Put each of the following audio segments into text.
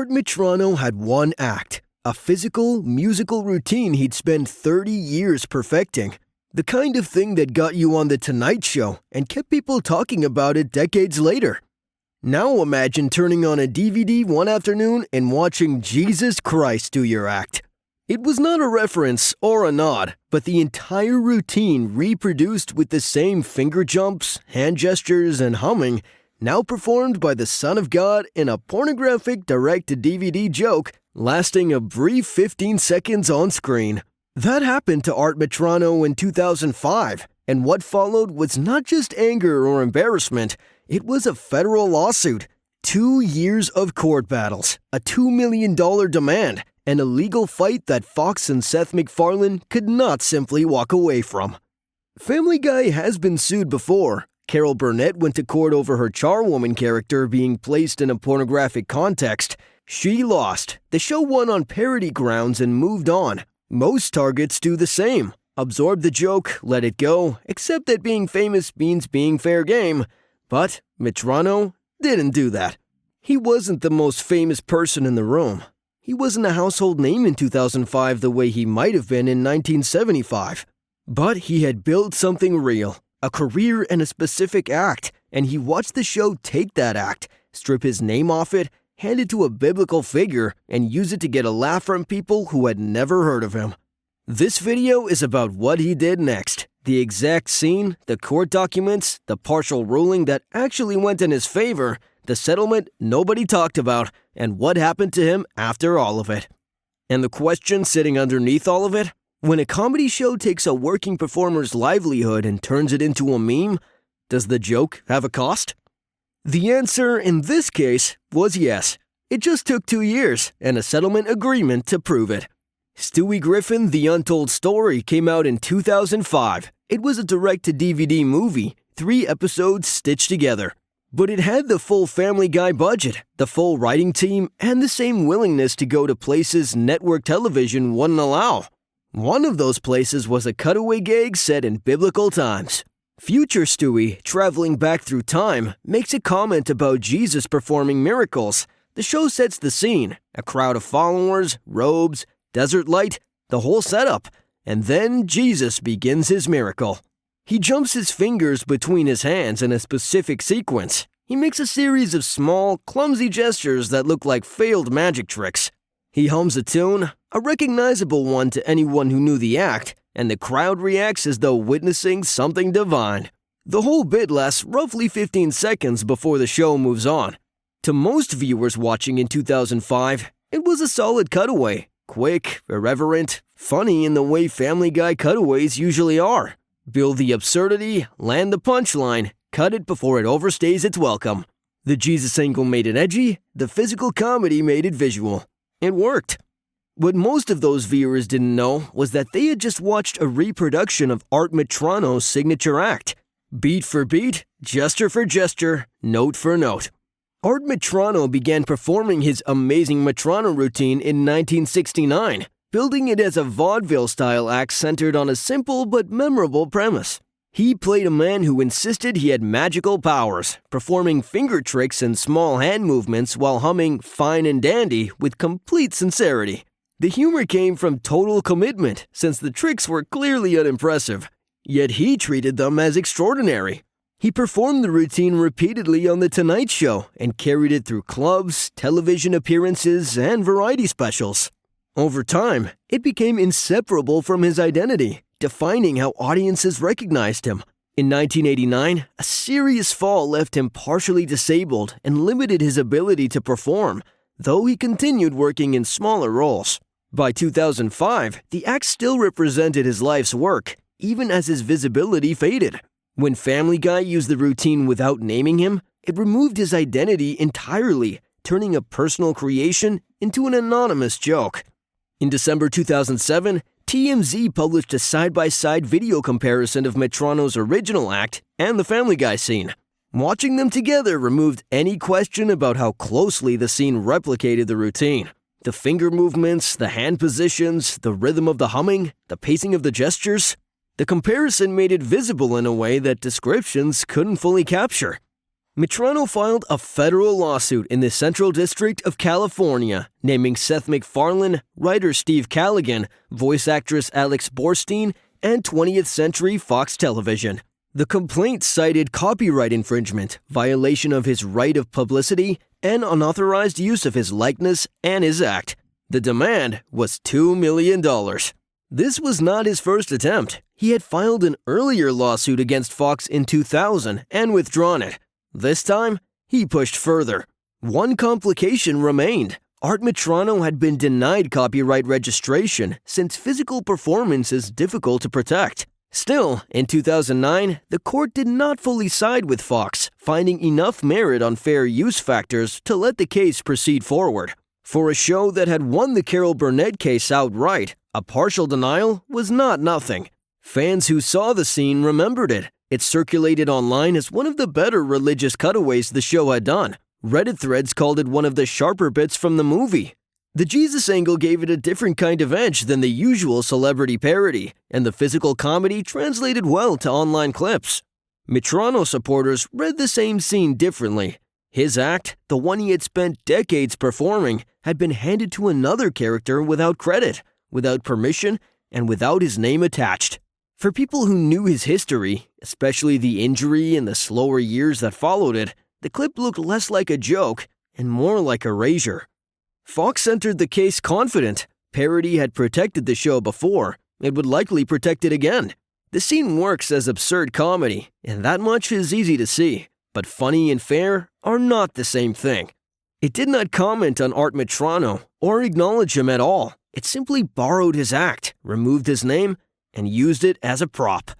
Art Metrano had one act, a physical, musical routine he'd spent 30 years perfecting. The kind of thing that got you on The Tonight Show and kept people talking about it decades later. Now imagine turning on a DVD one afternoon and watching Jesus Christ do your act. It was not a reference or a nod, but the entire routine reproduced with the same finger jumps, hand gestures, and humming, now performed by the Son of God in a pornographic direct-to-DVD joke lasting a brief 15 seconds on screen. That happened to Art Metrano in 2005, and what followed was not just anger or embarrassment, it was a federal lawsuit, 2 years of court battles, a $2 million demand, and a legal fight that Fox and Seth MacFarlane could not simply walk away from. Family Guy has been sued before. Carol Burnett went to court over her charwoman character being placed in a pornographic context. She lost. The show won on parody grounds and moved on. Most targets do the same. Absorb the joke, let it go, accept that being famous means being fair game. But Metrano didn't do that. He wasn't the most famous person in the room. He wasn't a household name in 2005 the way he might have been in 1975. But he had built something real, a career and a specific act, and he watched the show take that act, strip his name off it, hand it to a biblical figure, and use it to get a laugh from people who had never heard of him. This video is about what he did next, the exact scene, the court documents, the partial ruling that actually went in his favor, the settlement nobody talked about, and what happened to him after all of it. And the question sitting underneath all of it? When a comedy show takes a working performer's livelihood and turns it into a meme, does the joke have a cost? The answer in this case was yes. It just took 2 years and a settlement agreement to prove it. Stewie Griffin: The Untold Story came out in 2005. It was a direct-to-DVD movie, 3 episodes stitched together. But it had the full Family Guy budget, the full writing team, and the same willingness to go to places network television wouldn't allow. One of those places was a cutaway gag set in biblical times. Future Stewie, traveling back through time, makes a comment about Jesus performing miracles. The show sets the scene, a crowd of followers, robes, desert light, the whole setup, and then Jesus begins his miracle. He jumps his fingers between his hands in a specific sequence. He makes a series of small, clumsy gestures that look like failed magic tricks. He hums a tune, a recognizable one to anyone who knew the act, and the crowd reacts as though witnessing something divine. The whole bit lasts roughly 15 seconds before the show moves on. To most viewers watching in 2005, it was a solid cutaway, quick, irreverent, funny in the way Family Guy cutaways usually are. Build the absurdity, land the punchline, cut it before it overstays its welcome. The Jesus angle made it edgy, the physical comedy made it visual. It worked. What most of those viewers didn't know was that they had just watched a reproduction of Art Metrano's signature act. Beat for beat, gesture for gesture, note for note. Art Metrano began performing his amazing Metrano routine in 1969, building it as a vaudeville-style act centered on a simple but memorable premise. He played a man who insisted he had magical powers, performing finger tricks and small hand movements while humming Fine and Dandy with complete sincerity. The humor came from total commitment, since the tricks were clearly unimpressive, yet he treated them as extraordinary. He performed the routine repeatedly on The Tonight Show and carried it through clubs, television appearances, and variety specials. Over time, it became inseparable from his identity, defining how audiences recognized him. In 1989, a serious fall left him partially disabled and limited his ability to perform, though he continued working in smaller roles. By 2005, the act still represented his life's work, even as his visibility faded. When Family Guy used the routine without naming him, it removed his identity entirely, turning a personal creation into an anonymous joke. In December 2007, TMZ published a side-by-side video comparison of Metrano's original act and the Family Guy scene. Watching them together removed any question about how closely the scene replicated the routine. The finger movements, the hand positions, the rhythm of the humming, the pacing of the gestures. The comparison made it visible in a way that descriptions couldn't fully capture. Metrano filed a federal lawsuit in the Central District of California, naming Seth MacFarlane, writer Steve Callaghan, voice actress Alex Borstein, and 20th Century Fox Television. The complaint cited copyright infringement, violation of his right of publicity, and unauthorized use of his likeness and his act. The demand was $2 million. This was not his first attempt. He had filed an earlier lawsuit against Fox in 2000 and withdrawn it. This time, he pushed further. One complication remained. Art Metrano had been denied copyright registration since physical performance is difficult to protect. Still, in 2009, the court did not fully side with Fox, finding enough merit on fair use factors to let the case proceed forward. For a show that had won the Carol Burnett case outright, a partial denial was not nothing. Fans who saw the scene remembered it. It circulated online as one of the better religious cutaways the show had done. Reddit threads called it one of the sharper bits from the movie. The Jesus angle gave it a different kind of edge than the usual celebrity parody, and the physical comedy translated well to online clips. Metrano supporters read the same scene differently. His act, the one he had spent decades performing, had been handed to another character without credit, without permission, and without his name attached. For people who knew his history, especially the injury and the slower years that followed it, the clip looked less like a joke and more like erasure. Fox entered the case confident. Parody had protected the show before. It would likely protect it again. The scene works as absurd comedy, and that much is easy to see. But funny and fair are not the same thing. It did not comment on Art Metrano or acknowledge him at all. It simply borrowed his act, removed his name, and used it as a prop.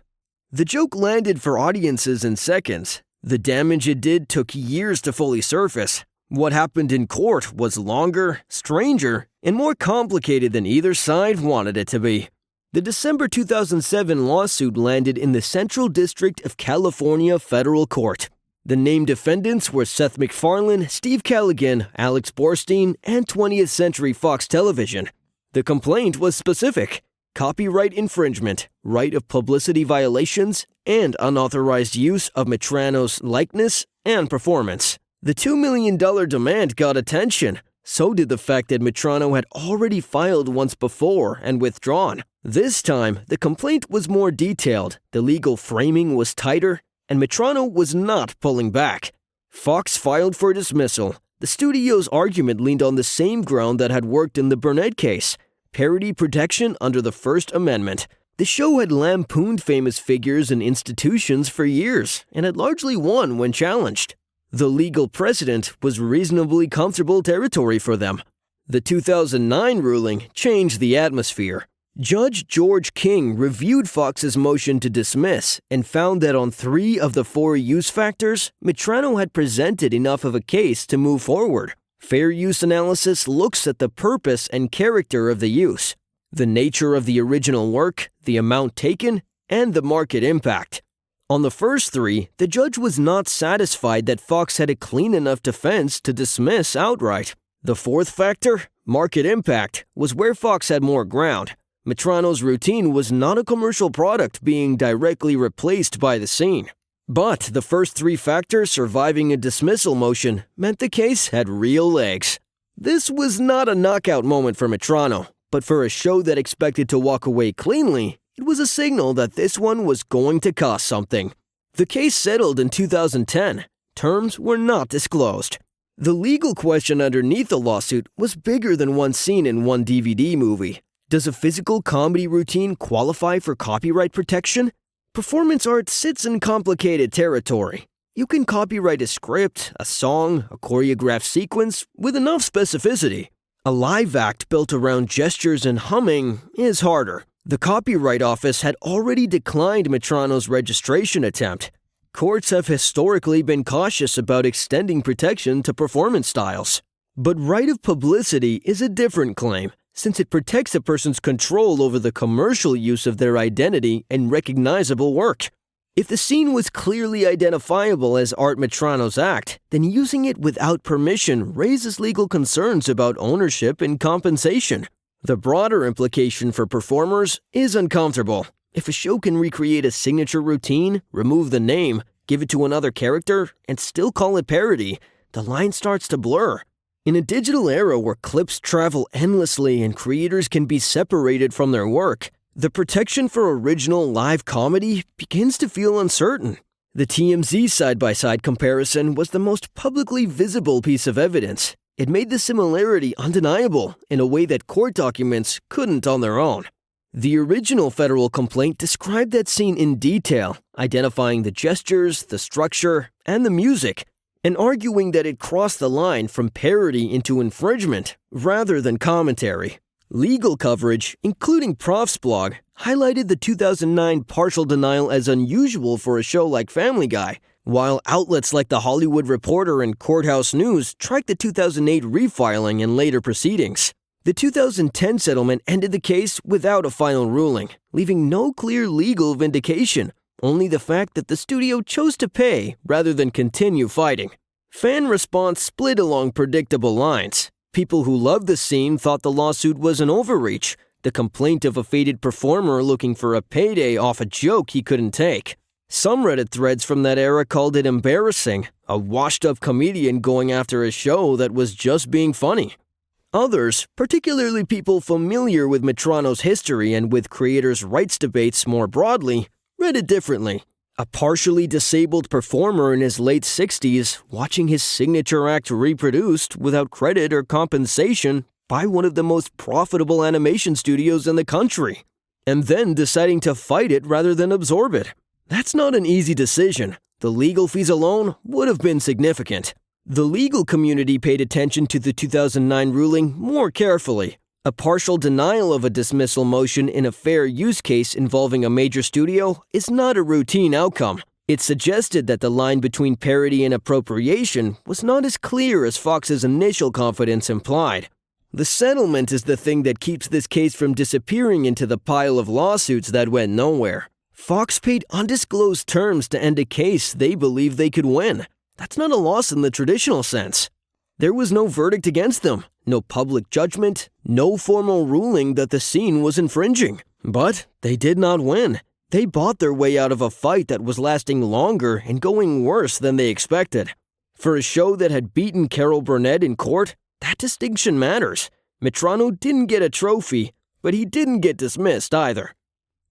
The joke landed for audiences in seconds. The damage it did took years to fully surface. What happened in court was longer, stranger, and more complicated than either side wanted it to be. The December 2007 lawsuit landed in the Central District of California Federal Court. The named defendants were Seth MacFarlane, Steve Callaghan, Alex Borstein, and 20th Century Fox Television. The complaint was specific: copyright infringement, right of publicity violations, and unauthorized use of Metrano's likeness and performance. The $2 million demand got attention. So did the fact that Metrano had already filed once before and withdrawn. This time, the complaint was more detailed, the legal framing was tighter, and Metrano was not pulling back. Fox filed for dismissal. The studio's argument leaned on the same ground that had worked in the Burnett case: parody protection under the First Amendment. The show had lampooned famous figures and institutions for years, and had largely won when challenged. The legal precedent was reasonably comfortable territory for them. The 2009 ruling changed the atmosphere. Judge George King reviewed Fox's motion to dismiss and found that on 3 of the 4 use factors, Metrano had presented enough of a case to move forward. Fair use analysis looks at the purpose and character of the use, the nature of the original work, the amount taken, and the market impact. On the first 3, the judge was not satisfied that Fox had a clean enough defense to dismiss outright. The 4th factor, market impact, was where Fox had more ground. Metrano's routine was not a commercial product being directly replaced by the scene. But the first 3 factors surviving a dismissal motion meant the case had real legs. This was not a knockout moment for Metrano, but for a show that expected to walk away cleanly, it was a signal that this one was going to cost something. The case settled in 2010. Terms were not disclosed. The legal question underneath the lawsuit was bigger than one scene in one DVD movie. Does a physical comedy routine qualify for copyright protection? Performance art sits in complicated territory. You can copyright a script, a song, a choreographed sequence with enough specificity. A live act built around gestures and humming is harder. The Copyright Office had already declined Metrano's registration attempt. Courts have historically been cautious about extending protection to performance styles. But right of publicity is a different claim, since it protects a person's control over the commercial use of their identity and recognizable work. If the scene was clearly identifiable as Art Metrano's act, then using it without permission raises legal concerns about ownership and compensation. The broader implication for performers is uncomfortable. If a show can recreate a signature routine, remove the name, give it to another character, and still call it parody, the line starts to blur. In a digital era where clips travel endlessly and creators can be separated from their work, the protection for original live comedy begins to feel uncertain. The TMZ side-by-side comparison was the most publicly visible piece of evidence. It made the similarity undeniable in a way that court documents couldn't on their own. The original federal complaint described that scene in detail, identifying the gestures, the structure, and the music, and arguing that it crossed the line from parody into infringement rather than commentary. Legal coverage, including Prof's blog, highlighted the 2009 partial denial as unusual for a show like Family Guy, while outlets like The Hollywood Reporter and Courthouse News tracked the 2008 refiling and later proceedings. The 2010 settlement ended the case without a final ruling, leaving no clear legal vindication, only the fact that the studio chose to pay rather than continue fighting. Fan response split along predictable lines. People who loved the scene thought the lawsuit was an overreach, the complaint of a faded performer looking for a payday off a joke he couldn't take. Some Reddit threads from that era called it embarrassing, a washed-up comedian going after a show that was just being funny. Others, particularly people familiar with Metrono's history and with creators' rights debates more broadly, read it differently. A partially disabled performer in his late 60s watching his signature act reproduced without credit or compensation by one of the most profitable animation studios in the country, and then deciding to fight it rather than absorb it. That's not an easy decision. The legal fees alone would have been significant. The legal community paid attention to the 2009 ruling more carefully. A partial denial of a dismissal motion in a fair use case involving a major studio is not a routine outcome. It suggested that the line between parody and appropriation was not as clear as Fox's initial confidence implied. The settlement is the thing that keeps this case from disappearing into the pile of lawsuits that went nowhere. Fox paid undisclosed terms to end a case they believed they could win. That's not a loss in the traditional sense. There was no verdict against them, no public judgment, no formal ruling that the scene was infringing. But they did not win. They bought their way out of a fight that was lasting longer and going worse than they expected. For a show that had beaten Carol Burnett in court, that distinction matters. Metrono didn't get a trophy, but he didn't get dismissed either.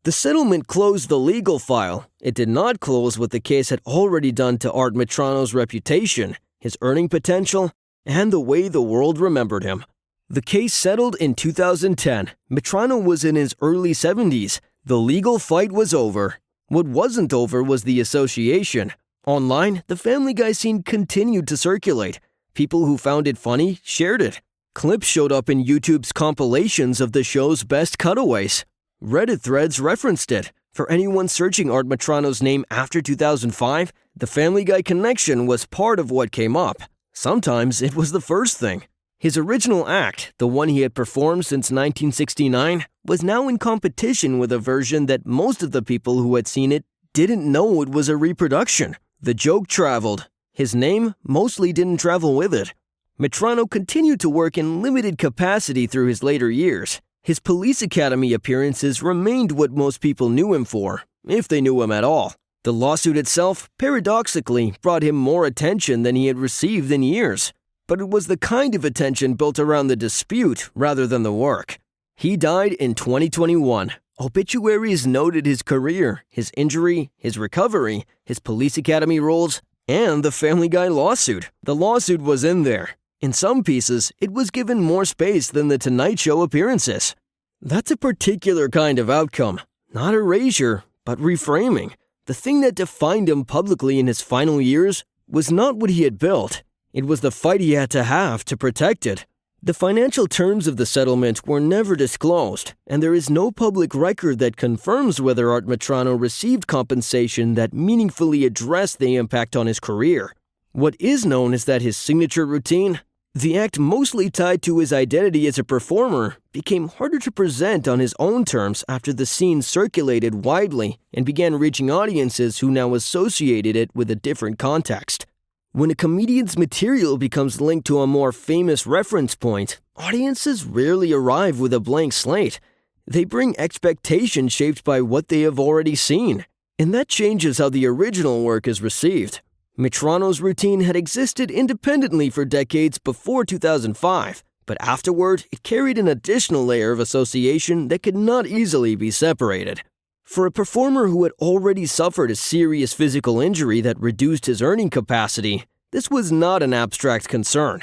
The settlement closed the legal file. It did not close what the case had already done to Art Metrono's reputation, his earning potential, and the way the world remembered him. The case settled in 2010. Metrono was in his early 70s. The legal fight was over. What wasn't over was the association. Online, the Family Guy scene continued to circulate. People who found it funny shared it. Clips showed up in YouTube's compilations of the show's best cutaways. Reddit threads referenced it. For anyone searching Art Metrono's name after 2005, the Family Guy connection was part of what came up. Sometimes it was the first thing. His original act, the one he had performed since 1969, was now in competition with a version that most of the people who had seen it didn't know it was a reproduction. The joke traveled. His name mostly didn't travel with it. Metrono continued to work in limited capacity through his later years. His Police Academy appearances remained what most people knew him for, if they knew him at all. The lawsuit itself, paradoxically, brought him more attention than he had received in years. But it was the kind of attention built around the dispute rather than the work. He died in 2021. Obituaries noted his career, his injury, his recovery, his Police Academy roles, and the Family Guy lawsuit. The lawsuit was in there. In some pieces, it was given more space than the Tonight Show appearances. That's a particular kind of outcome. Not erasure, but reframing. The thing that defined him publicly in his final years was not what he had built. It was the fight he had to have to protect it. The financial terms of the settlement were never disclosed, and there is no public record that confirms whether Art Metrono received compensation that meaningfully addressed the impact on his career. What is known is that his signature routine, the act mostly tied to his identity as a performer, became harder to present on his own terms after the scene circulated widely and began reaching audiences who now associated it with a different context. When a comedian's material becomes linked to a more famous reference point, audiences rarely arrive with a blank slate. They bring expectations shaped by what they have already seen. And that changes how the original work is received. Metrano's routine had existed independently for decades before 2005, but afterward it carried an additional layer of association that could not easily be separated. For a performer who had already suffered a serious physical injury that reduced his earning capacity, this was not an abstract concern.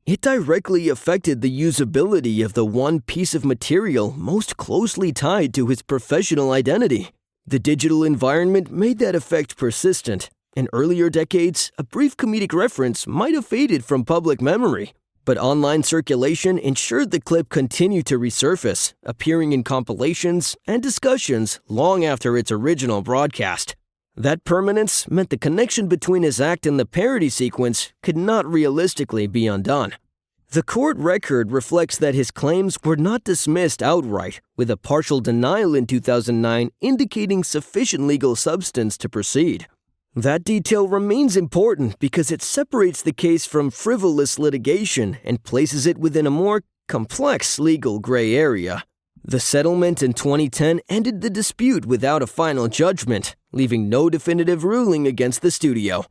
It directly affected the usability of the one piece of material most closely tied to his professional identity. The digital environment made that effect persistent. In earlier decades, a brief comedic reference might have faded from public memory, but online circulation ensured the clip continued to resurface, appearing in compilations and discussions long after its original broadcast. That permanence meant the connection between his act and the parody sequence could not realistically be undone. The court record reflects that his claims were not dismissed outright, with a partial denial in 2009 indicating sufficient legal substance to proceed. That detail remains important because it separates the case from frivolous litigation and places it within a more complex legal gray area. The settlement in 2010 ended the dispute without a final judgment, leaving no definitive ruling against the studio,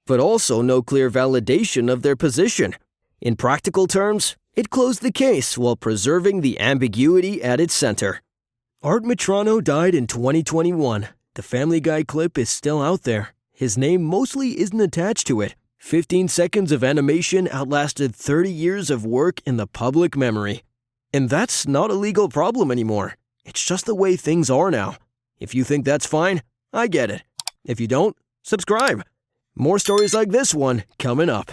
but also no clear validation of their position. In practical terms, it closed the case while preserving the ambiguity at its center. Art Metrano died in 2021. The Family Guy clip is still out there. His name mostly isn't attached to it. 15 seconds of animation outlasted 30 years of work in the public memory. And that's not a legal problem anymore. It's just the way things are now. If you think that's fine, I get it. If you don't, subscribe. More stories like this one coming up.